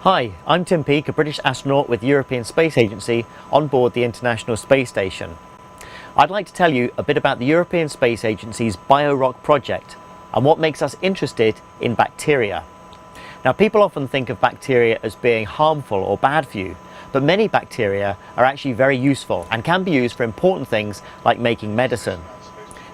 Hi, I'm Peake, a British astronaut with the European Space Agency on board the International Space Station. I'd like to tell you a bit about the European Space Agency's BioRock project and what makes us interested in bacteria. Now, people often think of bacteria as being harmful or bad for you, but many bacteria are actually very useful and can be used for important things like making medicine.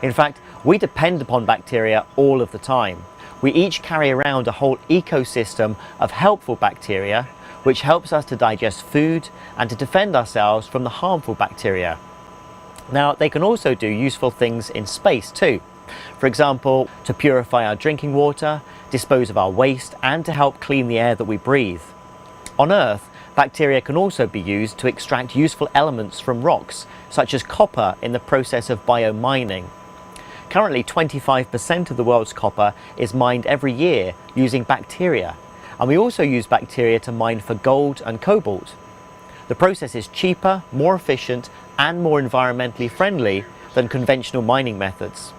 In fact, we depend upon bacteria all of the time. We each carry around a whole ecosystem of helpful bacteria, which helps us to digest food and to defend ourselves from the harmful bacteria. Now, they can also do useful things in space too. For example, to purify our drinking water, dispose of our waste, and to help clean the air that we breathe. On Earth, bacteria can also be used to extract useful elements from rocks, such as copper in the process of biomining. Currently, 25% of the world's copper is mined every year using bacteria, and we also use bacteria to mine for gold and cobalt. The process is cheaper, more efficient, and more environmentally friendly than conventional mining methods.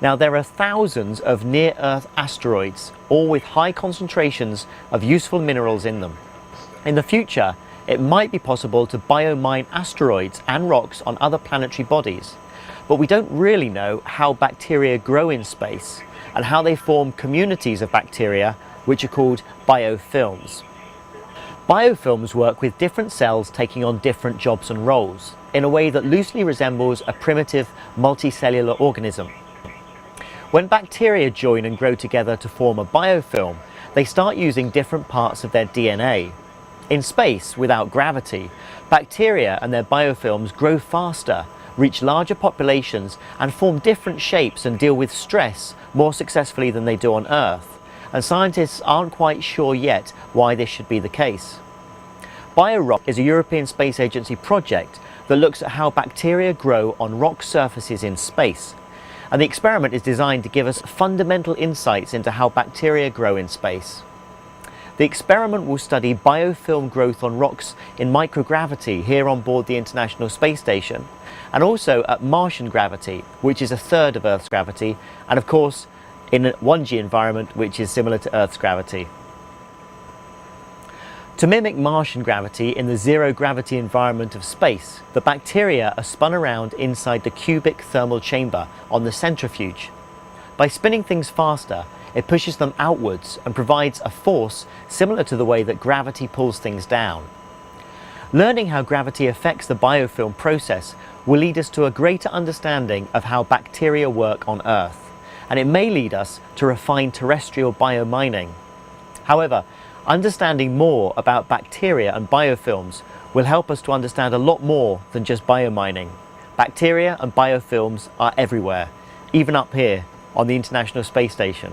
Now, there are thousands of near-Earth asteroids, all with high concentrations of useful minerals in them. In the future, it might be possible to biomine asteroids and rocks on other planetary bodies. But we don't really know how bacteria grow in space and how they form communities of bacteria, which are called biofilms. Biofilms work with different cells taking on different jobs and roles in a way that loosely resembles a primitive multicellular organism. When bacteria join and grow together to form a biofilm, they start using different parts of their DNA. In space, without gravity, bacteria and their biofilms grow faster, reach larger populations, and form different shapes and deal with stress more successfully than they do on Earth. And scientists aren't quite sure yet why this should be the case. BioRock is a European Space Agency project that looks at how bacteria grow on rock surfaces in space. And the experiment is designed to give us fundamental insights into how bacteria grow in space. The experiment will study biofilm growth on rocks in microgravity here on board the International Space Station, and also at Martian gravity, which is a third of Earth's gravity, and of course in a 1G environment, which is similar to Earth's gravity. To mimic Martian gravity in the zero-gravity environment of space, the bacteria are spun around inside the cubic thermal chamber on the centrifuge. By spinning things faster, it pushes them outwards and provides a force similar to the way that gravity pulls things down. Learning how gravity affects the biofilm process will lead us to a greater understanding of how bacteria work on Earth, and it may lead us to refine terrestrial biomining. However, understanding more about bacteria and biofilms will help us to understand a lot more than just biomining. Bacteria and biofilms are everywhere, even up here on the International Space Station.